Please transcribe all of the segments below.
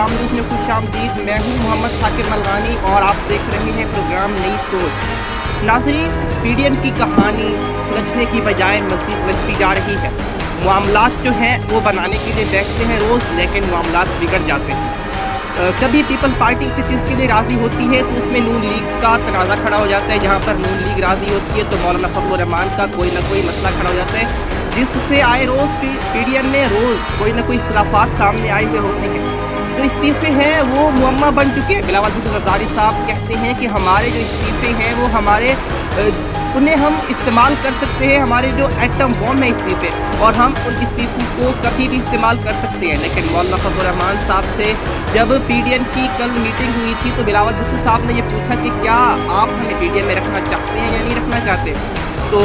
अस्सलाम वालेकुम, खुशामदीद। मैं हूं मोहम्मद साकिब मलगानी और आप देख रहे हैं प्रोग्राम नई सोच। नाज़रीन, पीडीएम की कहानी सुलझने की बजाय मज़ीद बढ़ती जा रही है। मामलात जो हैं वो बनाने के लिए बैठते हैं रोज़, लेकिन मामलात बिगड़ जाते हैं। कभी पीपल्स पार्टी किसी चीज़ के लिए राज़ी होती है तो उसमें नून लीग का तनाज़ा खड़ा हो जाता है। जहाँ पर नून लीग राज़ी होती है तो मौलाना फजल रहमान का कोई ना कोई मसला खड़ा हो जाता है, जिससे आए रोज़ पीडीएम में रोज़ कोई ना कोई इख्तिलाफ़ात सामने आए हुए होते हैं। जो इस्तीफ़े हैं वो मुअम्मा बन चुके हैं। बिलावल भुट्टो ज़रदारी साहब कहते हैं कि हमारे जो इस्तीफ़े हैं वो हमारे उन्हें हम इस्तेमाल कर सकते हैं, हमारे जो एटम बॉम्ब है इस्तीफ़े, और हम उन इस्तीफ़ों को कभी भी इस्तेमाल कर सकते हैं। लेकिन मौलाना फजल रहमान साहब से जब पीडीएम की कल मीटिंग हुई थी तो बिलावल भुट्टो साहब ने ये पूछा कि क्या आप हमें पीडीएम में रखना चाहते हैं या नहीं रखना चाहते। तो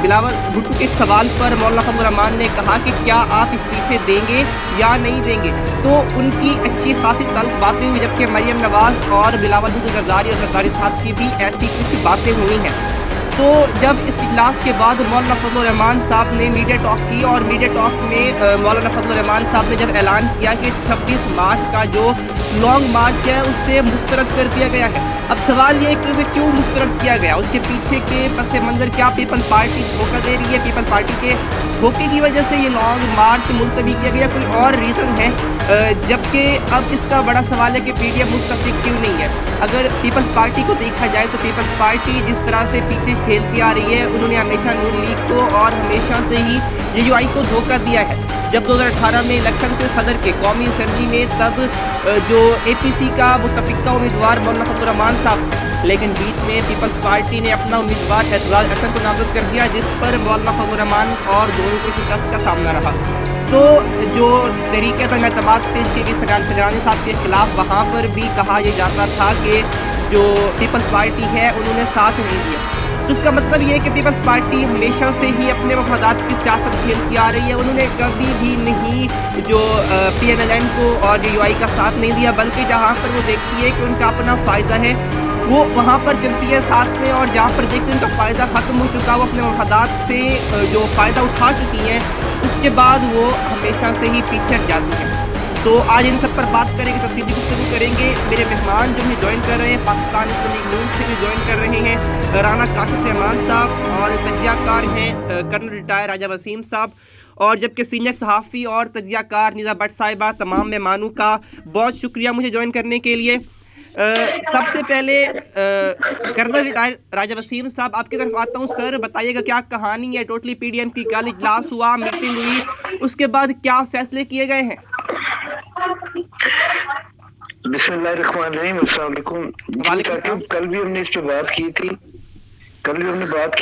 बिलावल भुट्टो के सवाल पर मौलाना फजल रहमान ने कहा कि क्या आप इस्तीफ़े देंगे या नहीं देंगे। तो उनकी अच्छी खासी तल्ख बातें हुई, जबकि मरियम नवाज़ और बिलावल भुट्टो ज़रदारी और ज़रदारी साहब की भी ऐसी कुछ बातें हुई हैं। तो जब इस इजलास के बाद मौलाना फजल रहमान साहब ने मीडिया टॉक की, और मीडिया टॉक में मौलाना फजल रहमान साहब ने जब ऐलान किया कि 26 मार्च का जो लॉन्ग मार्च है उससे मुस्तरद कर दिया गया है। अब सवाल ये है कि उसे क्यों मुस्तरद किया गया, उसके पीछे के पस मंज़र क्या पीपल्स पार्टी धोखा दे रही है, पीपल्स पार्टी के धोखे की वजह से ये लॉन्ग मार्च मुलतवी किया गया, कोई और रीज़न है। जबकि अब इसका बड़ा सवाल है कि पीडीएम मुत्तफिक क्यों नहीं है। अगर पीपल्स पार्टी को देखा जाए तो पीपल्स पार्टी जिस तरह से पीछे खेलती आ रही है, उन्होंने हमेशा नून लीग को और हमेशा से ही जेयूआई को धोखा दिया है। जब 2018 में इलेक्शन थे सदर के कौमी असम्बली में, तब जो एपीसी का मुत्तफिका उम्मीदवार मौलाना फजल रहमान साहब थे, लेकिन बीच में पीपल्स पार्टी ने अपना उम्मीदवार एतजाज हसन को नामजद कर दिया, जिस पर मौलाना फजल रहमान और दोनों को शिकस्त का सामना रहा। तो जो तरीके था एतमाद पेश की गई सजानी साहब के खिलाफ, वहाँ पर भी कहा यह जाता था कि जो पीपल्स पार्टी है उन्होंने साथ नहीं दिया। तो इसका मतलब ये है कि पीपल्स पार्टी हमेशा से ही अपने मफादात की सियासत खेलती आ रही है। उन्होंने कभी भी नहीं जो पीएमएलएन को और जेयूआई का साथ नहीं दिया, बल्कि जहाँ पर वो देखती है कि उनका अपना फ़ायदा है वो वहाँ पर चलती है साथ में, और जहाँ पर देखते हैं उनका फ़ायदा ख़त्म हो चुका, वो अपने मफादात से जो फ़ायदा उठा चुकी हैं, उसके बाद वो हमेशा से ही पीछे हट जाती हैं। तो आज इन सब पर बात करेंगे, तफसीली गुफ्तगू करेंगे। मेरे मेहमान जो हैं ज्वाइन कर रहे हैं पाकिस्तान इस्लामिक न्यूज़ से भी ज्वाइन कर रहे हैं राना काशिफ रहमान साहब, और तजियाकार हैं कर्नल रिटायर राजा वसीम साहब, और जबकि सीनियर सहाफ़ी और तजियाकार निज़ा भट्ट साहिबा। तमाम मेहमानों का बहुत शुक्रिया मुझे ज्वाइन करने के लिए। सबसे पहले कर्नल रिटायर राजा वसीम साहब आपकी तरफ आता हूँ। सर, बताइएगा क्या कहानी है टोटली पीडीएम की? कल इजलास हुआ, मीटिंग हुई, उसके बाद क्या फैसले किए गए हैं? बिस्मिल्लाहिर्रहमानिर्रहीम, अस्सलाम वालेकुम। कल भी हमने इस पे बात की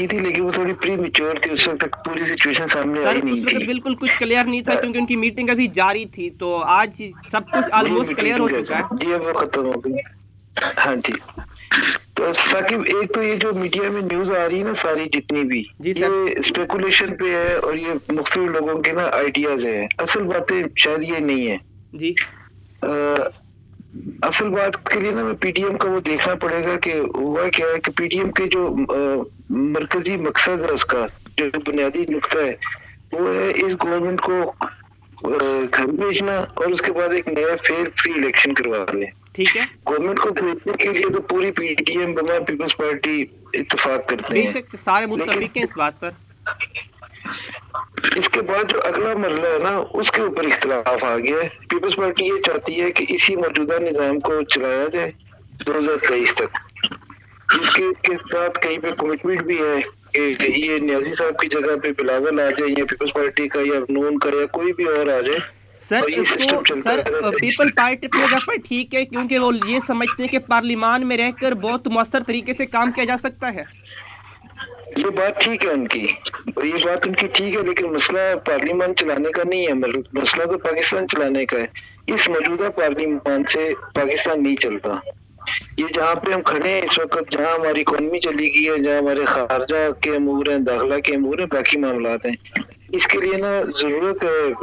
थी, लेकिन वो थोड़ी प्री मैच्योर थी, उस वक्त तक पूरी सिचुएशन सामने आई नहीं थी। उस वक्त बिल्कुल कुछ क्लियर नहीं था क्योंकि उनकी मीटिंग अभी जारी थी। तो आज सब कुछ ऑलमोस्ट क्लियर हो चुका है जी, अब वो खत्म हो गई। हाँ जी। तो साकिब, एक तो ये जो मीडिया में न्यूज आ रही है ना सारी जितनी भी, ये स्पेकुलेशन पे है और ये मुख्तलिफ लोगों के ना आइडियाज है। असल बातें शायद ये नहीं है जी। असल बात के लिए ना पीडीएम का वो देखना पड़ेगा कि हुआ क्या है कि पीडीएम के जो मरकजी मकसद है, उसका जो बुनियादी नुक्ता है वो है इस गवर्नमेंट को घर भेजना और उसके बाद एक नया फेयर फ्री इलेक्शन करवा लें। ठीक है। गवर्नमेंट को भेजने के लिए तो पूरी पीडीएम बमा पीपल्स पार्टी इत्तेफाक करते हैं, बेशक सारे मुत्तफिक हैं इस बात पर। इसके बाद जो अगला मरला है ना उसके ऊपर इख्तिलाफ आ गया है। पीपल्स पार्टी ये चाहती है कि इसी मौजूदा निज़ाम को चलाया जाए 2023 तक, जिसके साथ कहीं पे कमिटमेंट भी है कि ये न्याजी साहब की जगह पे बिलावल आ जाए या पीपल्स पार्टी का या नून का या कोई भी और आ जाए। सर पीपल पार्टी अपनी जगह पर ठीक है, क्योंकि वो ये समझते हैं कि पार्लियामान में रहकर बहुत मौसर तरीके से काम किया जा सकता है। ये बात ठीक है उनकी, ये बात उनकी ठीक है, लेकिन मसला पार्लियामान चलाने का नहीं है, मसला तो पाकिस्तान चलाने का है। इस मौजूदा पार्लियामान से पाकिस्तान नहीं चलता। ये जहाँ पे हम खड़े हैं इस वक्त, जहाँ हमारी इकोनॉमी चली गई है, जहाँ हमारे खारजा के अमूर हैं, दाखिला के अमूर हैं, बाकी मामलात हैं, इसके लिए ना जरूरत है,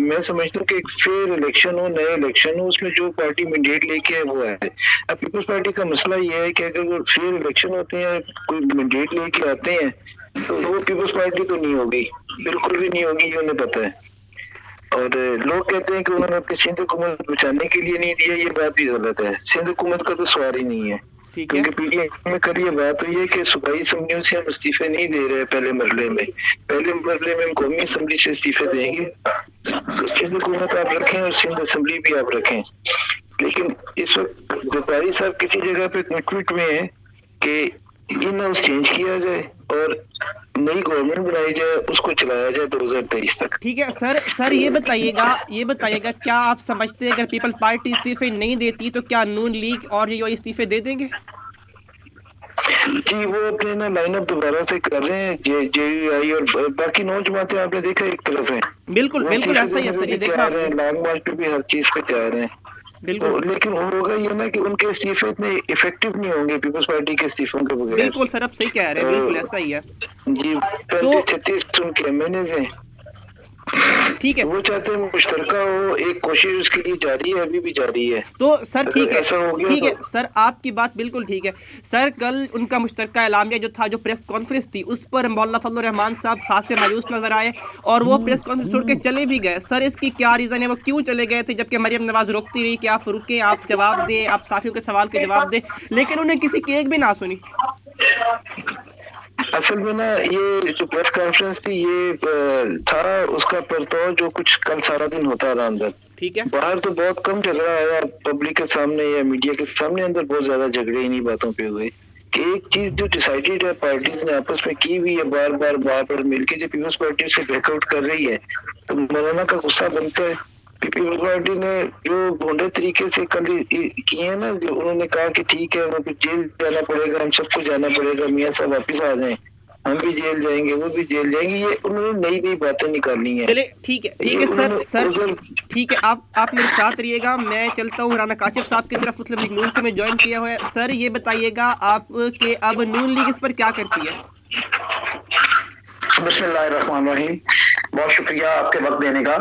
मैं समझता हूँ कि एक फेयर इलेक्शन हो, नया इलेक्शन हो, उसमें जो पार्टी मैंडेट लेके है वो है। अब पीपल्स पार्टी का मसला ये है कि अगर वो फेयर इलेक्शन होते हैं, कोई मैंडेट लेके आते हैं, तो वो पीपल्स पार्टी तो नहीं होगी, बिल्कुल भी नहीं होगी, ये उन्हें पता है। और लोग कहते हैं कि उन्होंने अपनी सिंध हुकूमत बचाने के लिए नहीं दिया, ये बात भी गलत है। सिंध हुकूमत का तो सवाल ही नहीं है, ठीक है। क्योंकि पीडीएम में कल ये बात हुई है कि सूबाई असम्बलियों से हम इस्तीफे नहीं दे रहे। पहले मरले में हम कौमी असम्बली से इस्तीफे देंगे। सिंध हुकूमत आप रखें और सिंध असम्बली भी आप रखें, लेकिन इस वक्त जरदारी साहब किसी जगह पे ट्वीट में है कि इन हाउस चेंज किया जाए और नई गवर्नमेंट बनाई जाए, उसको चलाया जाए 2023 तक। ठीक है सर ये बताइएगा क्या आप समझते हैं अगर पीपल्स पार्टी इस्तीफे नहीं देती तो क्या नून लीग और ये इस्तीफे दे देंगे? जी, वो अपने ना लाइनअप दोबारा से कर रहे हैं। जेयूआई और बाकी 9 जमातें आपने देखा एक तरफ है। बिल्कुल ऐसा ही है सर, ये देखा आपने। लॉन्ग मार्च पे भी हर चीज पे तैयार हैं। बिल्कुल तो लेकिन होगा ये ना कि उनके इस्तीफे इतने इफेक्टिव नहीं होंगे पीपल्स पार्टी के इस्तीफों के बगैर। बिल्कुल सर, आप सही कह रहे हैं, बिल्कुल ऐसा ही है जी। 35-36 उनके एमएनएज हैं। ठीक है, वो चाहते हैं मुश्तरका हो, एक कोशिश उसके लिए जारी है, अभी भी जारी है। तो सर ठीक है तो सर, आपकी बात बिल्कुल ठीक है सर। कल उनका मुश्तरका एलामिया जो था, जो प्रेस कॉन्फ्रेंस थी, उस पर मौलाना फजल रहमान साहब खासे मायूस नजर आए और वो प्रेस कॉन्फ्रेंस छोड़ के चले भी गए। सर इसकी क्या रीज़न है, वो क्यों चले गए थे? जबकि मरियम नवाज रोकती रही कि आप रुकें, आप जवाब दें, आप साफियों के सवाल के जवाब दें, लेकिन उन्हें किसी की एक भी ना सुनी। असल में ना ये जो प्रेस कॉन्फ्रेंस थी ये था उसका परतौ जो कुछ कल सारा दिन होता रहा अंदर। ठीक है, बाहर तो बहुत कम झगड़ा आया, पब्लिक के सामने या मीडिया के सामने अंदर बहुत ज्यादा झगड़े इन्हीं बातों पे हुए कि एक चीज जो डिसाइडेड है पार्टीज ने आपस में की हुई है, बार बार मिलकर जो पीपल्स पार्टी से बैकआउट कर रही है, तो मौलाना का गुस्सा बनता है। पीपल्स पार्टी ने जो भोंडे तरीके से कल किए हैं ना, जो उन्होंने कहा कि ठीक है वो जेल जाना पड़ेगा, हम सबको जाना पड़ेगा, मियाँ साहब वापिस आ जाएं, हम भी जेल जाएंगे, वो भी जेल जाएंगे, ये उन्होंने नई बातें निकालनी है। चलिए ठीक है सर ठीक है, आप मेरे साथ रहिएगा। मैं चलता हूँ राना काशिफ साहब की तरफ, मुस्लिम लीग नून से मैं ज्वाइन किया हुआ है। सर ये बताइएगा आप कि अब नून लीग इस पर क्या करती है? बिस्मिल्लाहिर्रहमानिर्रहीम, बहुत शुक्रिया आपके वक्त देने का।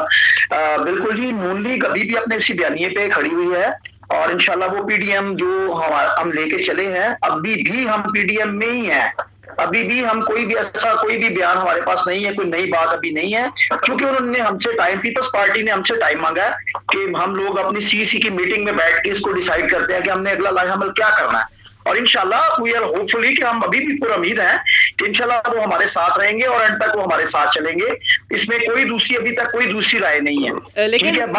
बिल्कुल जी, नून लीग अभी भी अपने इसी बयानिए पे खड़ी हुई है और इंशाल्लाह वो पीडीएम जो हम लेके चले हैं, अभी भी हम पीडीएम में ही हैं। अभी भी हम कोई भी बयान हमारे पास नहीं है, कोई नई बात अभी नहीं है, क्योंकि उन्होंने हमसे टाइम, पीपल्स पार्टी ने हमसे टाइम मांगा है कि हम लोग अपनी सीसी की मीटिंग में बैठ के इसको डिसाइड करते हैं कि हमने अगला लाहेअमल क्या करना है। और इंशाल्लाह वी आर होपफुली कि हम अभी भी पूरी उम्मीद है कि इंशाल्लाह वो हमारे साथ रहेंगे और अंत तक वो हमारे साथ चलेंगे। इसमें अभी तक कोई दूसरी राय नहीं है। लेकिन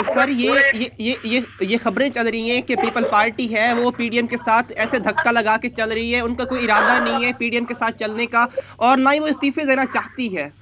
सर ये खबरें चल रही हैं कि पीपल पार्टी है वो पीडीएम के साथ ऐसे धक्का लगा के चल रही है, उनका कोई इरादा नहीं है पीडीएम के साथ चलने का और ना ही वो इस्तीफे देना चाहती है।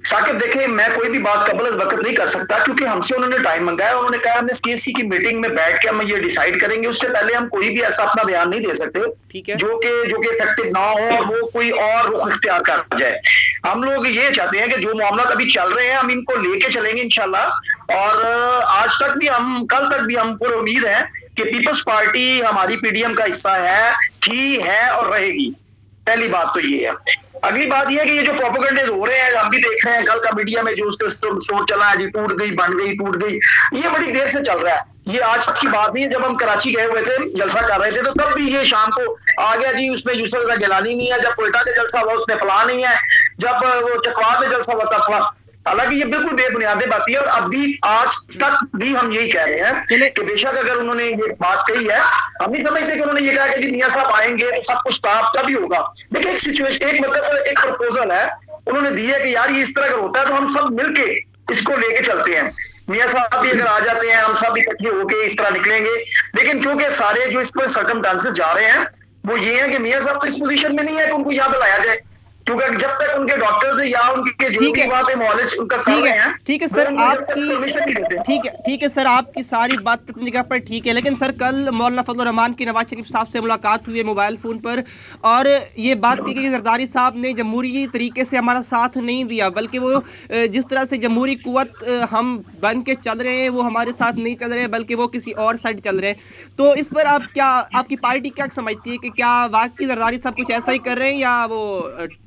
साकिब देखें, मैं कोई भी बात कबल अज़ वक्त नहीं कर सकता क्योंकि हमसे उन्होंने टाइम मंगाया। उन्होंने कहा हमने सीएससी की मीटिंग में बैठ के हम ये डिसाइड करेंगे, उससे पहले हम कोई भी ऐसा अपना बयान नहीं दे सकते ठीक है, जो कि इफेक्टिव ना हो और वो कोई और रुख इख्तियार कर जाए। हम लोग ये चाहते हैं कि जो मामला अभी चल रहे हैं हम इनको लेके चलेंगे इंशाल्लाह। और आज तक भी हम, कल तक भी हम पूरी उम्मीद है कि पीपल्स पार्टी हमारी पीडीएम का हिस्सा है, थी, है और रहेगी। पहली बात तो ये है। अगली बात यह है कि ये जो प्रोपेगेंडे हो रहे हैं, हम भी देख रहे हैं कल का मीडिया में जो उसके स्टोर चला है जी, टूट गई, बन गई, टूट गई, ये बड़ी देर से चल रहा है। ये आज की बात नहीं है। जब हम कराची गए हुए थे, जलसा कर रहे थे, तो तब भी ये शाम को आ गया जी उसमें यूसुफ रज़ा गिलानी नहीं है, जब कोयटा में जलसा हुआ उसमें फला नहीं है, जब वो चकवात में जलसा हुआ था फला। हालांकि ये बिल्कुल बेबुनियादी बात है और अभी आज तक भी हम यही कह रहे हैं कि बेशक अगर उन्होंने ये बात कही है, हम नहीं समझते कि उन्होंने ये कहा कि जी मियां साहब आएंगे सब कुछ स्टाफ तभी होगा। देखिए एक सिचुएशन, एक मतलब एक प्रपोजल है उन्होंने दी है कि यार ये इस तरह का होता है तो हम सब मिलके इसको लेके चलते हैं। मियां साहब भी अगर आ जाते हैं, हम सब इकट्ठे होके इस तरह निकलेंगे। लेकिन क्योंकि सारे जो इस पर सर्कमस्टांसेस जा रहे हैं वो ये है कि मियां साहब तो इस पोजीशन में नहीं है कि उनको यहाँ पे लाया जाए, क्योंकि जब तक उनके डॉक्टर्स या उनके जो भी वहाँ पे मॉलेज उनका कर रहे हैं, ठीक है सर आपकी, ठीक है सर आपकी सारी बात अपनी जगह पर ठीक है। लेकिन सर कल मौलाना फजल रहमान की नवाज शरीफ साहब से मुलाकात हुई है मोबाइल फ़ोन पर और ये बात की कि जरदारी साहब ने जमहूरी तरीके से हमारा साथ नहीं दिया, बल्कि वो जिस तरह से जमहूरी कुव्वत हम बन के चल रहे हैं वो हमारे साथ नहीं चल रहे हैं, बल्कि वो किसी और साइड चल रहे हैं। तो इस पर आप क्या, आपकी पार्टी क्या समझती है कि क्या वाकई जरदारी साहब कुछ ऐसा ही कर रहे हैं या वो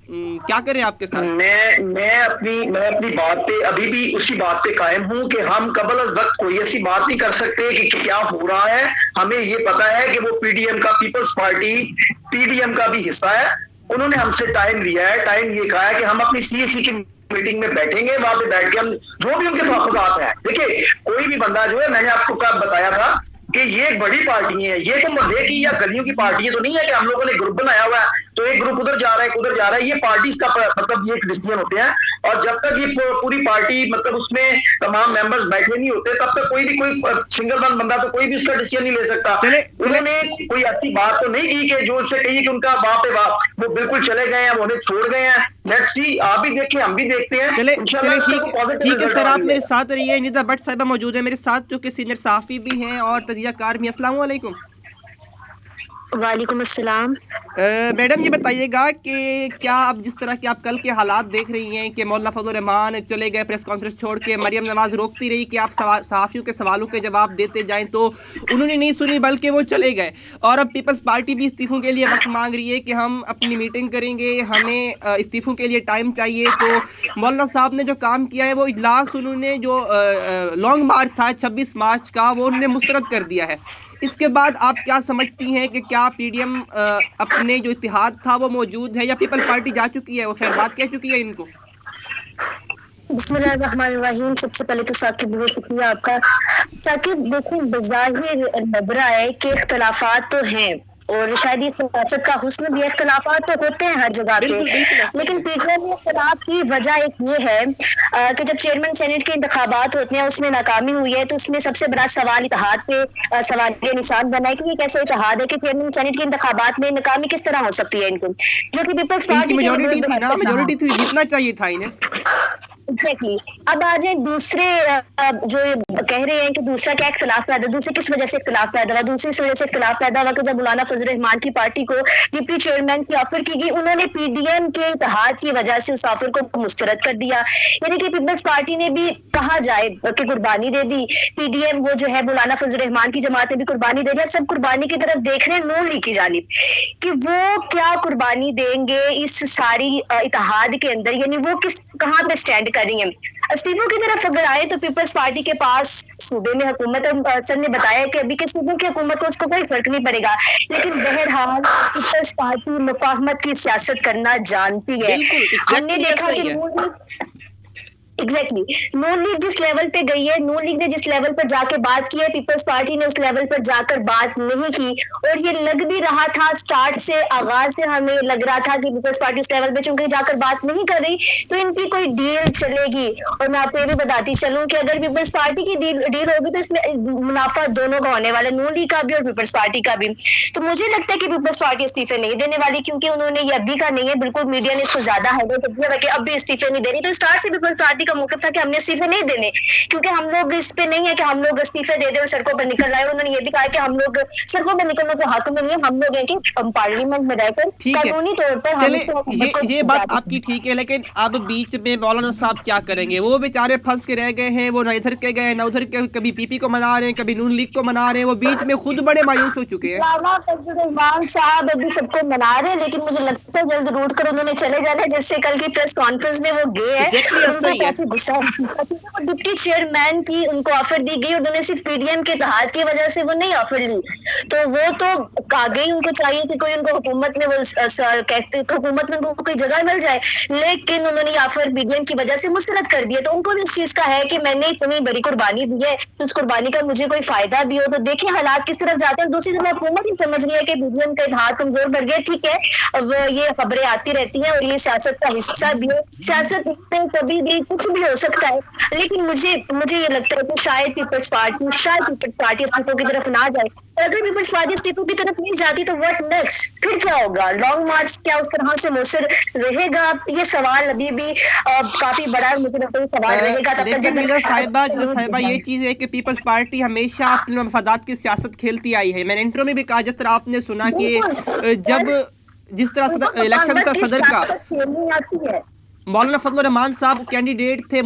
क्या करें आपके साथ? मैं अपनी बात पे अभी भी उसी बात पे कायम हूं कि हम कबल अज़ वक्त कोई ऐसी बात नहीं कर सकते कि क्या हो रहा है। हमें ये पता है कि वो पीडीएम का, पीपल्स पार्टी पीडीएम का भी हिस्सा है। उन्होंने हमसे टाइम लिया है, टाइम ये कहा है कि हम अपनी सीएसी की मीटिंग में बैठेंगे, वहां पे बैठ के हम जो भी उनके तहफ़्फ़ुज़ात हैं, देखिए कोई भी बंदा जो है, मैंने आपको कब बताया था कि ये एक बड़ी पार्टी है, ये तो मोहल्ले की या गलियों की पार्टी तो नहीं है कि हम लोगों ने ग्रुप बनाया हुआ है तो एक ग्रुप उधर जा रहा है उधर जा रहा है। ये पार्टीज का मतलब ये एक डिसीजन होते हैं, और जब तक ये पूरी पार्टी मतलब उसमें तमाम मेंबर्स बैठे नहीं होते तब तक कोई सिंगल वन बंदा तो कोई भी उसका डिसीजन नहीं ले सकता। उन्होंने कोई ऐसी बात तो नहीं की कि जो उससे कही कि उनका वो बिल्कुल चले गए हैं, वो उन्हें छोड़ गए हैं। लेट्स सी, आप भी देखिए हम भी देखते हैं। चले ठीक है सर, आप मेरे साथ रहिए। निदा भट्ट साहिबा मौजूद है मेरे साथ, जो कि सीनियर सहाफ़ी भी हैं और तजियाकार भी। अस्सलाम वालेकुम। वालेकुम अस्सलाम। मैडम ये बताइएगा कि क्या आप जिस तरह के आप कल के हालात देख रही हैं कि मौलाना फजल रहमान चले गए प्रेस कॉन्फ्रेंस छोड़ के, मरियम नवाज़ रोकती रही कि आप सहाफ़ियों के सवालों के जवाब देते जाएं, तो उन्होंने नहीं सुनी बल्कि वो चले गए। और अब पीपल्स पार्टी भी इस्तीफ़ों के लिए वक्त मांग रही है कि हम अपनी मीटिंग करेंगे, हमें इस्तीफ़ों के लिए टाइम चाहिए। तो मौलाना साहब ने जो काम किया है, वो इजलास उन्होंने जो लॉन्ग मार्च था 26 मार्च का, वो उन्होंने मुस्तरद कर दिया है। इसके बाद आप क्या समझती हैं कि क्या पीडीएम अपने जो इत्तेहाद था वो मौजूद है, या पीपल पार्टी जा चुकी है, वो खैर बात कह चुकी है इनको? बिस्मिल्लाहिर्रहमानिर्रहीम। सबसे पहले तो साकिब बहुत शुक्रिया आपका। साकिब देखो, बज़ाहिर लग रहा है कि इख्तलाफात तो हैं, और शायद ये सियासत का हुस्न भी, इख्तलाफात तो होते हैं हर जगह पे, लेकिन पीडीएम में इख्तलाफ की वजह एक ये है कि जब चेयरमैन सेनेट के इंतखाबात होते हैं, उसमें नाकामी हुई है, तो उसमें सबसे बड़ा सवाल इत्तेहाद पे सवाल ये निशान बना है कि ये कैसे इत्तेहाद है कि चेयरमैन सेनेट के इंतखाबात में नाकामी किस तरह हो सकती है इनको, जो कि पीपल्स पार्टी की मेजॉरिटी थी, जीतना चाहिए था इन्हें। एग्जैक्टली। अब आ जाए दूसरे, जो कह रहे हैं कि दूसरा क्या इख्तलाफ पैदा, दूसरे किस वजह से इख्तलाफ पैदा हुआ? दूसरी वजह से इख्तलाफ पैदा हुआ कि जब मौलाना फजल रहमान की पार्टी को डिप्टी चेयरमैन की ऑफर की गई, उन्होंने पीडीएम के इत्तेहाद की वजह से उस ऑफर को मुस्तरद कर दिया। यानी कि पीपल्स पार्टी ने भी कहा जाए कि कुर्बानी दे दी, पीडीएम वो जो है मौलाना फजल रहमान की जमात ने भी कुर्बानी दे दी। अब सब कुर्बानी की तरफ देख रहे हैं नून लीग की जानिब कि वो क्या कुर्बानी देंगे इस सारी इत्तेहाद के अंदर, यानी वो कहाँ पे स्टैंड कर रही है। इस्तीफों की तरफ अगर आए तो पीपल्स पार्टी के पास सूबे में हुकूमत, सर ने बताया कि अभी के सूबे की हुकूमत को उसको कोई फर्क नहीं पड़ेगा, लेकिन बहरहाल पीपल्स पार्टी मुफाहमत की सियासत करना जानती है। हमने देखा कि एग्जैक्टली नून लीग जिस लेवल पे गई है, नून लीग ने जिस लेवल पर जाके बात की है, पीपल्स पार्टी ने उस लेवल पर जाकर बात नहीं की। और ये लग भी रहा था स्टार्ट से, आगाज से हमें लग रहा था कि पीपल्स पार्टी उस लेवल पे चूंकि जाकर बात नहीं कर रही तो इनकी कोई डील चलेगी। और मैं आपको ये भी बताती चलूं कि अगर पीपल्स पार्टी की डील होगी तो इसमें मुनाफा दोनों का होने वाला, नून लीग का भी और पीपल्स पार्टी का भी। तो मुझे लगता है कि पीपल्स पार्टी इस्तीफे नहीं देने वाली, क्योंकि उन्होंने ये अभी का नहीं है, बिल्कुल मीडिया ने इसको ज्यादा हाईलाइट किया है कि अब भी इस्तीफे नहीं दे रही। तो स्टार्ट से पीपल्स पार्टी का मौक़िफ़ था कि हमने इस्तीफे नहीं देने, क्योंकि हम लोग इस पे नहीं है कि हम लोग इस्तीफे दे दे और सड़कों पर निकल रहे हैं। उन्होंने ये भी कहा कि हम लोग सड़कों पर निकलने के हाथों में नहीं है, हम लोग हैं कि पार्लियामेंट में रहकर कानूनी तौर पर ये बात आपकी ठीक है, लेकिन अब बीच में मौलाना साहब क्या करेंगे? वो बेचारे फंस के रह गए हैं, वो न इधर के गए न उधर के, कभी पीपी को मना रहे हैं, कभी नून लीग को मना रहे हैं, वो बीच में खुद बड़े मायूस हो चुके हैं। रहमान साहब अभी सबको मना रहे हैं, लेकिन मुझे लगता है जल्द रूट कर उन्होंने चले जाना है, जिससे कल की प्रेस कॉन्फ्रेंस में वो गए हैं। गुस्सा डिप्टी चेयरमैन की उनको ऑफर दी गई, उन्होंने सिर्फ पीडीएम के इत्तेहाद की वजह से वो नहीं ऑफर ली, तो वो तो आगे ही उनको चाहिए कि कोई उनको हुकूमत में वो कहते तो हुकूमत में उनको कोई जगह मिल जाए, लेकिन उन्होंने ऑफर पीडीएम की वजह से मुस्तरद कर दिया। तो उनको भी इस चीज का है कि मैंने इतनी बड़ी कुर्बानी दी है तो उस कुर्बानी का मुझे कोई फायदा भी हो। तो देखिए हालात किस तरफ जाते हैं। दूसरी तरफ हुकूमत ही समझ रही है कि पीडीएम का इत्तेहाद कमजोर बढ़ गया। ठीक है, अब ये खबरें आती रहती हैं और ये सियासत का हिस्सा भी है, सियासत में कभी भी कुछ भी हो सकता है, लेकिन मुझे ये लगता है कि शायद पीपल्स पार्टी इस्तीफों की तरफ ना जाए। अगर पीपल्स पार्टी इस्तीफों की तरफ नहीं जाती तो व्हाट नेक्स्ट, फिर क्या होगा? लॉन्ग मार्च क्या उस तरह से मुसर रहेगा? ये सवाल अभी भी काफी बड़ा है, मुझे लगता है सवाल रहेगा तब तक। साहिबा ये चीज है कि पीपल्स पार्टी हमेशा अपने मफादात की सियासत खेलती आई है। मैंने इंट्रो में भी कहा, जिस तरह आपने सुना कि जिस तरह इलेक्शन था सदर का, मौलाना फजल रहमान साहब कैंडिडेट थे,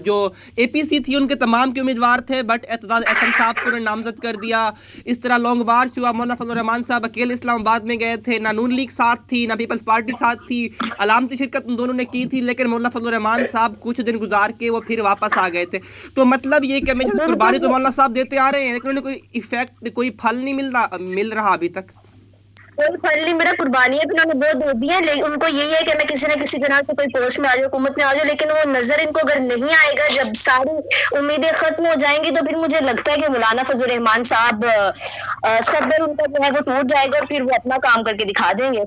जो एपीसी थी उनके तमाम के उम्मीदवार थे, बट एतजाज अहसन साहब को उन्होंने नामजद कर दिया। इस तरह लॉन्ग मार्च हुआ, मौलाना फजल रहमान साहब अकेले इस्लामाबाद में गए थे, ना नून लीग साथ थी ना पीपल्स पार्टी साथ थी, अलामती शिरकत उन दोनों ने की थी, लेकिन मौलाना फजल रहमान साहब कुछ दिन गुजार के वो फिर वापस आ गए थे। तो मतलब ये कि हमेशा कुर्बानी तो मौलाना साहब देते आ रहे हैं, लेकिन उन्हें कोई इफेक्ट, कोई फल नहीं मिल रहा अभी तक। कोई फल नहीं, मेरा कुर्बानी है, उन्होंने बहुत दे दी है, लेकिन उनको यही है कि मैं किसी न किसी तरह से कोई पोस्ट में आ जाऊँ, हुकूमत में आ जाऊँ, लेकिन वो नजर इनको अगर नहीं आएगा, जब सारी उम्मीदें खत्म हो जाएंगी तो फिर मुझे लगता है कि मौलाना फजल रहमान साहब सब्र उनका जो है वो टूट जाएगा और फिर वो अपना काम करके दिखा देंगे।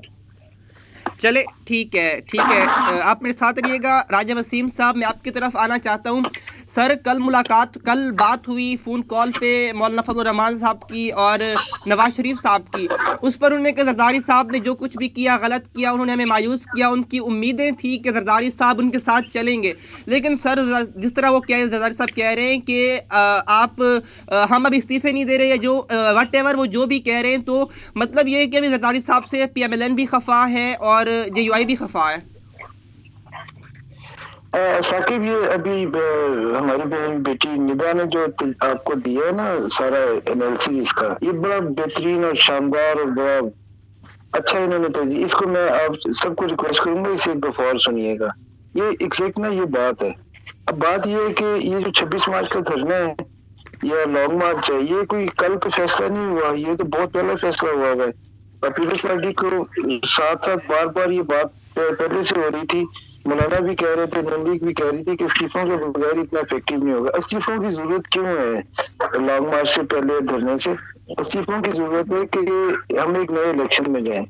चले ठीक है ठीक है, आप मेरे साथ रहिएगा। राजा वसीम साहब, मैं आपकी तरफ आना चाहता हूँ। सर कल बात हुई फ़ोन कॉल पे मौलाना फजल रहमान साहब की और नवाज शरीफ साहब की। उस पर उन्होंने कहा जरदारी साहब ने जो कुछ भी किया गलत किया, उन्होंने हमें मायूस किया। उनकी उम्मीदें थी कि जरदारी साहब उनके साथ चलेंगे, लेकिन सर जिस तरह वो जरदारी साहब कह रहे हैं कि हम अभी इस्तीफ़े नहीं दे रहे हैं, जो वट एवर वो जो भी कह रहे हैं, तो मतलब ये है कि अभी जरदारी साहब से PMLN भी खफा है और JUI भी खफा है। साकिब, ये अभी हमारी बहन बेटी निदा ने जो आपको दिया है ना सारा एनालिसिस इसका, ये बड़ा बेहतरीन और शानदार और बड़ा अच्छा इन्होंने तजी। इसको मैं आप सबको रिक्वेस्ट करूंगा, इसे एक दफा और सुनिएगा। ये एग्जैक्ट ना ये बात है। अब बात ये है कि ये जो 26 मार्च का धरना है या लॉन्ग मार्च है, ये कोई कल का फैसला नहीं हुआ, ये तो बहुत पहले फैसला हुआ है। और पीपल्स पार्टी को साथ साथ बार बार ये बात पहले से हो रही थी। मौलाना भी कह रहे थे, नून लीग भी कह रही थी कि इस्तीफों के बगैर इतना इफेक्टिव नहीं होगा। इस्तीफों की जरूरत क्यों है लॉन्ग मार्च से पहले धरने से? इस्तीफों की जरूरत है कि हम एक नए इलेक्शन में जाएं।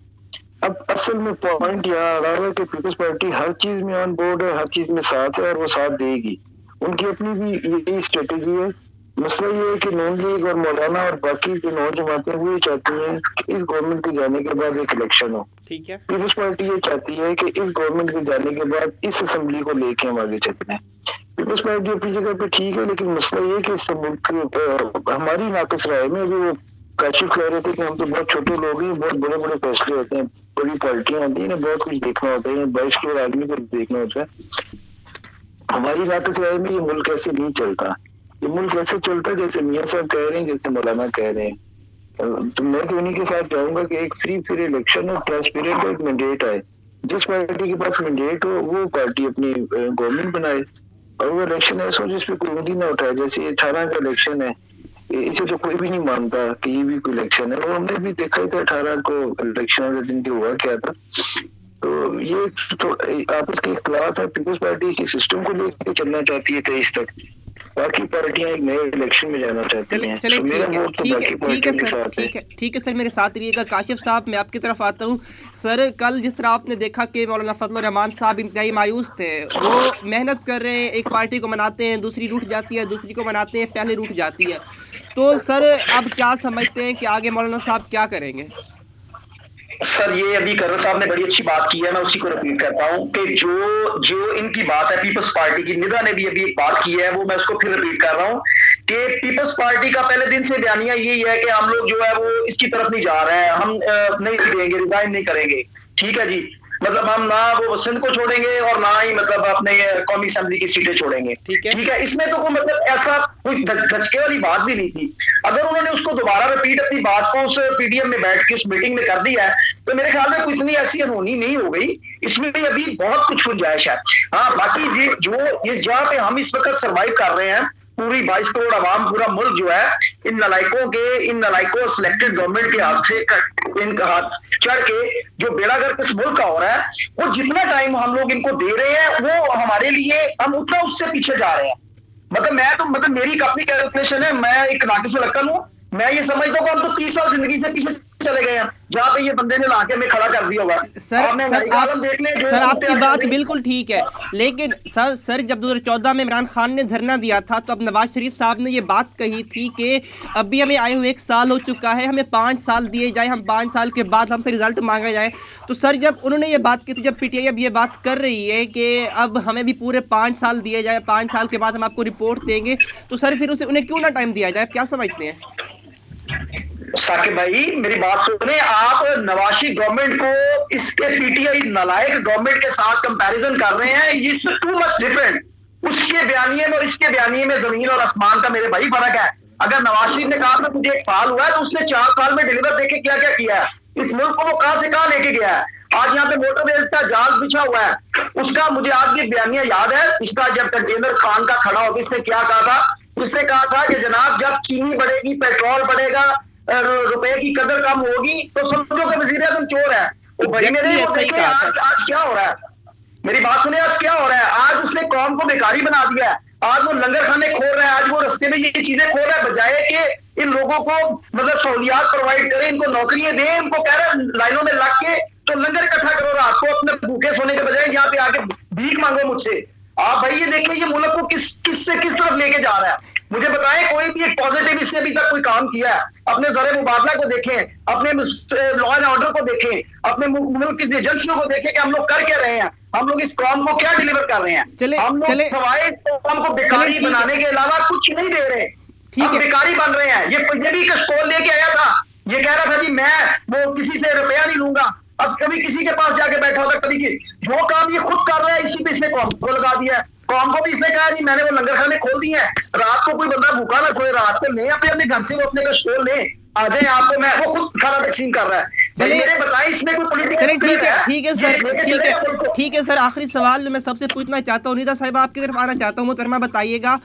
अब असल में पॉइंट यहाँ आ रहा है कि पीपल्स पार्टी हर चीज में ऑन बोर्ड है, हर चीज में साथ है और वो साथ देगी। उनकी अपनी भी यही स्ट्रेटेजी है। मसला ये है कि नून लीग और मौलाना और बाकी जो नौ जमातें वो ये चाहती हैं कि इस गवर्नमेंट के जाने के बाद एक इलेक्शन हो। ठीक है, पीपल्स पार्टी ये चाहती है कि इस गवर्नमेंट के जाने के बाद इस असेंबली को लेके हम आगे चलते हैं। पीपल्स पार्टी अपनी जगह पे ठीक है, लेकिन मसला ये कि इस मुल्क हमारी नाकस राय में जो काशिफ कह रहे थे कि हम तो बहुत छोटे लोग हैं, बहुत बड़े बड़े फैसले होते हैं, बड़ी पार्टियां होती है, बहुत कुछ देखना होता है, 22 करोड़ आदमी को देखना होता है। हमारी नाकस राय में ये मुल्क ऐसे नहीं चलता। ये मुल्क ऐसे चलता है जैसे मियाँ साहब कह रहे हैं, जैसे मौलाना कह रहे हैं। तो मैं तो उन्हीं के साथ चाहूंगा कि एक फ्री फेयर इलेक्शन और ट्रांसपेरेंट एक मैंडेट आए। जिस पार्टी के पास मैंडेट हो वो पार्टी अपनी गवर्नमेंट बनाए और वो इलेक्शन ऐसा हो जिसपे कोई उंगली ना उठाए। जैसे ये 18 का इलेक्शन है, इसे तो कोई भी नहीं मानता कि ये भी कोई इलेक्शन है। और हमने भी देखा ही था 18 को इलेक्शन वाले दिन की हुआ क्या था। तो ये तो आपस के खिलाफ है। पीपल्स पार्टी इसी सिस्टम को लेकर चलना चाहती है 23 तक, बाकी पार्टियां एक नए इलेक्शन में जाना चाहती हैं। चले ठीक है सर, ठीक है सर, मेरे साथ रहिएगा। काशिफ साहब, मैं आपकी तरफ आता हूँ। सर कल जिस तरह आपने देखा कि मौलाना फजल रहमान साहब इंतहाई मायूस थे, वो मेहनत कर रहे हैं, एक पार्टी को मनाते हैं, दूसरी रूठ जाती है, दूसरी को मनाते हैं, पहले रूठ जाती है। तो सर अब क्या समझते हैं कि आगे मौलाना साहब क्या करेंगे? सर ये अभी कर्नल साहब ने बड़ी अच्छी बात की है, मैं उसी को रिपीट करता हूं कि जो इनकी बात है पीपल्स पार्टी की, निदा ने भी अभी एक बात की है, वो मैं उसको फिर रिपीट कर रहा हूं कि पीपल्स पार्टी का पहले दिन से बयानिया यही है कि हम लोग जो है वो इसकी तरफ नहीं जा रहे हैं, हम नहीं देंगे, रिजाइन नहीं करेंगे। ठीक है जी, मतलब हम ना वो सिंध को छोड़ेंगे और ना ही मतलब अपने कौमी असेंबली की सीटें छोड़ेंगे। ठीक है, इसमें तो कोई मतलब ऐसा कोई धचके वाली बात भी नहीं थी। अगर उन्होंने उसको दोबारा रिपीट अपनी बात को उस PDM में बैठ के उस मीटिंग में कर दिया है तो मेरे ख्याल में कोई इतनी ऐसी अनहोनी नहीं हो गई। इसमें भी अभी बहुत कुछ गुंजाइश है। हाँ, बाकी जो इस जहाँ पे हम इस वक्त सर्वाइव कर रहे हैं, पूरी 22 करोड़ आवाम, पूरा मुल्क जो है इन नलायकों सिलेक्टेड गवर्नमेंट के हाथ से इनका हाथ चढ़ के जो बेड़ागर्क इस मुल्क का हो रहा है, वो जितना टाइम हम लोग इनको दे रहे हैं वो हमारे लिए हम उतना उससे पीछे जा रहे हैं। मतलब मेरी अपनी कैलकुलेशन है, मैं एक नाकिस लक्कन हूँ, मैं ये समझता हूँ हम तो 30 साल जिंदगी से पीछे चले गए हैं, जहाँ पे ये बंदे ने लाके में खड़ा कर दिया होगा। सर आपकी बात बिल्कुल ठीक है, लेकिन सर जब 2014 में इमरान खान ने धरना दिया था तो अब नवाज शरीफ साहब ने ये बात कही थी कि अभी हमें आए हुए 1 साल हो चुका है, हमें 5 साल दिए जाए, हम 5 साल के बाद हमसे रिजल्ट मांगा जाए। तो सर जब उन्होंने ये बात की थी, जब PTI अब ये बात कर रही है कि अब हमें भी पूरे 5 साल दिए जाए, 5 साल के बाद हम आपको रिपोर्ट देंगे, तो सर फिर उन्हें क्यों ना टाइम दिया जाए? क्या समझते हैं साकिब भाई? मेरी बात सुने, आप नवाशी गवर्नमेंट को इसके PTI नालायक गवर्नमेंट के साथ कंपैरिजन कर रहे हैं, इज टू मच डिफरेंट। उसके बयानिए में और इसके बयानिए में जमीन और आसमान का मेरे भाई फर्क है। अगर नवाज शरीफ ने कहा था मुझे 1 साल हुआ है, तो उसने 4 साल में डिलीवर देके क्या क्या किया है, इस मुल्क को वो कहां से कहां लेके गया है। आज यहाँ पे मोटरवेज का जहाज बिछा हुआ है, उसका मुझे आज भी बयानिया याद है। इसका जब कंटेनर खान का खड़ा होगा, इसने क्या कहा था? इसने कहा था कि जनाब जब चीनी बढ़ेगी, पेट्रोल बढ़ेगा, रुपए की कदर कम होगी तो समझो कि वजीर आजम चोर है। तो भाई मेरे Exactly वो ऐसा ही देखें कहा था। आज क्या हो रहा है, मेरी बात सुने, आज क्या हो रहा है, आज उसने कौम को बेकारी बना दिया है, आज वो लंगर खाने खोल रहा है, आज वो रास्ते में ये चीजें खोल रहा है, बजाय कि इन लोगों को मतलब सहूलियात प्रोवाइड करें, इनको नौकरियां दें, इनको कह रहे हैं लाइनों में लग के तो लंगर इकट्ठा करो रात को अपने भूखे सोने के बजाय यहाँ पे आके भीख मांगो मुझसे। आप भाई ये देखिए ये मुल्क को किस तरफ लेके जा रहा है, मुझे बताएं कोई भी एक पॉजिटिव इसने अभी तक कोई काम किया है? अपने ज़र मुबादला को देखें, अपने लॉ एंड ऑर्डर को देखें, अपने मुल्क की एजेंसियों को देखें कि हम लोग कर क्या रहे हैं, हम लोग इस कौम को क्या डिलीवर कर रहे हैं। हम लोग सवाए इस कौम को बेकारी बनाने के अलावा कुछ नहीं दे रहे, हम बेकारी बन रहे हैं। ये भी कशकोल लेके आया था, ये कह रहा था जी मैं वो किसी से रुपया नहीं लूंगा, अब कभी किसी के पास जाके बैठा होता, कभी की जो काम ये खुद कर रहा है इसी पे इसने कौम को लगा दिया है। कौम को भी इसने कहा जी मैंने वो लंगर खाने खोल दिए हैं, रात को कोई बंदा भूखा ना सोए, रात को ले अपने घर से वो अपने का स्टोर ले आ जाए, आपको मैं वो खुद खाना तकसीम कर रहा है। चलिए मेरे बताइए इसमें कोई पॉलिटिकल ठीक है सर, आखिरी सवाल मैं सबसे पूछना चाहता हूँ, निदा साहिब आपकी तरफ आना चाहता हूँ। मोहतरमा बताइएगा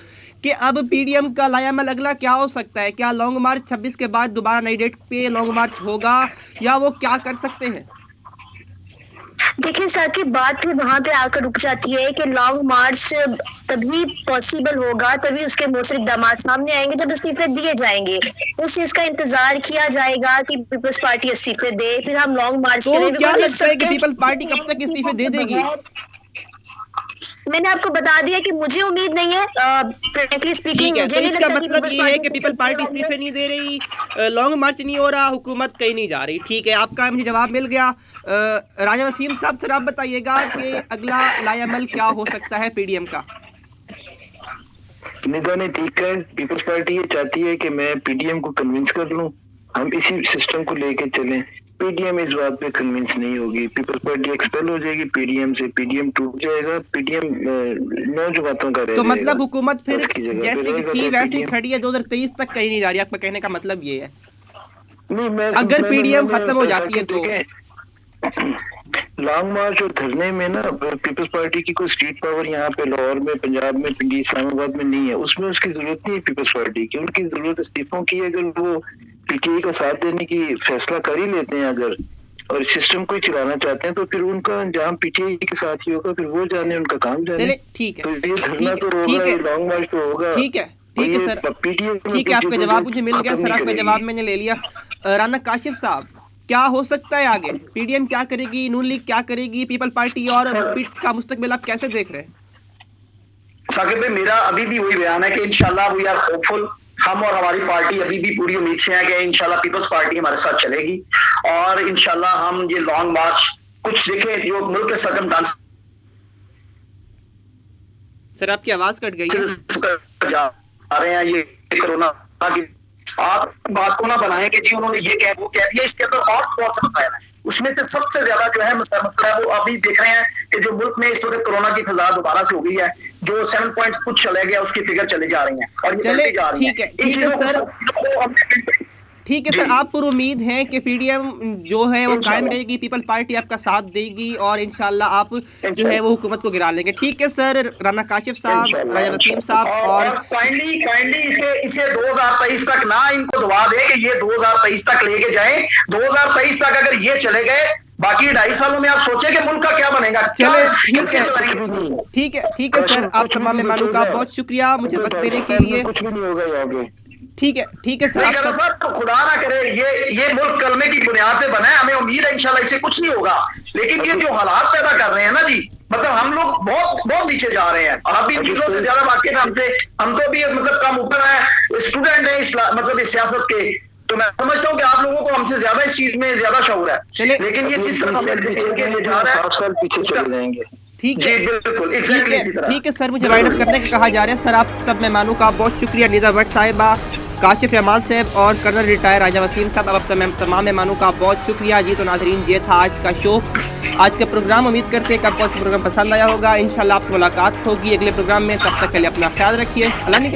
कि अब पीडीएम का लायामल अगला क्या हो सकता है? क्या लॉन्ग मार्च 26 के बाद दोबारा नई डेट पे लॉन्ग मार्च होगा या वो क्या कर सकते हैं? देखिए साकिब, बात भी वहां पे आकर रुक जाती है कि लॉन्ग मार्च तभी पॉसिबल होगा, तभी उसके मौसर इक़दाम सामने आएंगे जब इस्तीफे दिए जाएंगे। उस चीज का इंतजार किया जाएगा कि पीपल्स पार्टी इस्तीफे दे, फिर हम लॉन्ग मार्च तो क्या लगता है कि पीपल्स पार्टी कब तक इस्तीफे दे देगी? मैंने आपको बता दिया कि मुझे उम्मीद नहीं है, फ्रैंकली स्पीकिंग। तो इसका मतलब ये है कि पीपल पार्टी इस्तीफे नहीं दे रही, लॉन्ग मार्च नहीं हो रहा, हुकूमत कहीं नहीं जा रही। ठीक है, आपका मुझे जवाब मिल गया। राजा वसीम साहब सर आप बताइएगा कि अगला लायामल क्या हो सकता है पीडीएम का? निदा ने ठीक है, पीपल्स पार्टी ये चाहती है कि मैं पीडीएम को कन्विंस कर लूं, हम इसी सिस्टम को लेके चलें। पीडीएम इस बात पे कन्विंस नहीं होगी, पीपल्स पार्टी एक्सपेल हो जाएगी पीडीएम से, पीडीएम टूट जाएगा, पीडीएम 9 जमातों का रह तो मतलब हुकूमत फिर जैसी की थी वैसी खड़ी है, 2023 तक कहीं नहीं जा रही, आपका कहने का मतलब ये है? नहीं, मैं अगर पीडीएम खत्म हो जाती है तो लॉन्ग मार्च और धरने में ना पीपल्स पार्टी की कोई स्ट्रीट पावर यहाँ पे लाहौर में, पंजाब में, पिंडी, इस्लामाबाद में नहीं है, उसमें उसकी जरूरत नहीं है पीपल्स पार्टी की। उनकी जरूरत इस्तीफों की है। अगर वो पीटीआई का साथ देने की फैसला कर ही लेते हैं अगर, और सिस्टम को ही चलाना चाहते हैं, तो फिर उनका जहाँ पीटीआई के साथ ही होगा, फिर वो जाने, उनका काम जाने। चले ठीक है, तो ये धरना तो होगा, ये लॉन्ग मार्च तो होगा। ठीक है सर, ठीक है, आपका जवाब मुझे मिल गया सर, आपका जवाब मैंने ले लिया। राना काशिफ साहब, क्या हो सकता है आगे? पीडीएम क्या करेगी, नून लीग क्या करेगी, पीपल पार्टी और पीट का मुस्तकबिल आप कैसे देख रहे हैं? साकिब भाई, मेरा अभी भी वही बयान है कि इंशाल्लाह वी आर होपफुल, हम और हमारी पार्टी अभी भी पूरी उम्मीद से है कि इंशाल्लाह पीपल्स पार्टी हमारे साथ चलेगी और इंशाल्लाह हम ये लॉन्ग मार्च कुछ देखें जो मुल्क के सर्कमस्टेंस। सर आपकी आवाज कट गई है। जा रहे हैं ये कोरोना की, आप बात को ना बनाएं कि जी उन्होंने ये कह वो कह दिया, इसके अंदर और बहुत सा मसाइल है। उसमें से सबसे ज्यादा जो है मसला है वो अभी देख रहे हैं कि जो मुल्क में इस वक्त कोरोना की फिजा दोबारा से हो गई है, जो 7 पॉइंट कुछ चले गया उसकी फिगर चली जा रही है और ये बढ़ती जा रही है। ठीक है सर, आप पर उम्मीद है कि पीडीएम जो है वो कायम रहेगी, पीपल पार्टी आपका साथ देगी और इंशाल्लाह आप जो है वो हुकूमत को गिरा लेंगे। ठीक है सर, राना काशिफ साहब, राजा वसीम साहब, और काइंडली इसे 2023 तक ना इनको दुआ दे कि ये 2023 तक लेके जाए। 2023 तक अगर ये चले गए, बाकी 2.5 सालों में आप सोचे कि मुल्क का क्या बनेगा। चले ठीक है सर, आप तमाम मेहमानों का बहुत शुक्रिया मुझे वक्त देने के लिए। कुछ भी नहीं होगा आगे। ठीक है सर, आप सब तो खुदा ना करे ये मुल्क कलमे की बुनियाद पे बना है, हमें उम्मीद है इंशाल्लाह इससे कुछ नहीं होगा। लेकिन ये जो हालात पैदा कर रहे हैं ना जी, मतलब हम लोग बहुत नीचे जा रहे हैं। आप भी इन चीजों से ज्यादा वाकिफ हमसे, हम तो भी मतलब कम ऊपर है, स्टूडेंट है मतलब इस सियासत के, तो मैं समझता हूँ कि आप लोगों को हमसे ज्यादा इस चीज में ज्यादा शऊर है। लेकिन ये जिस तरह से जा रहा है 5 साल पीछे चले जाएंगे। ठीक है सर, मुझे वाइंड अप करने का कहा जा रहा है। सर आप सब मेहमानों का बहुत शुक्रिया, निदा भट्ट साहिबा, काशिफ रहमान साहब और कर्नल रिटायर राजा वसीम साहब, अब तमाम मेहमानों का बहुत शुक्रिया जी। तो नाज़रीन, ये था आज का शो, आज का प्रोग्राम। उम्मीद करते हैं कि आपको प्रोग्राम पसंद आया होगा। इंशाल्लाह आपसे मुलाकात होगी अगले प्रोग्राम में, तब तक के लिए अपना ख्याल रखिए। अल्लाह ने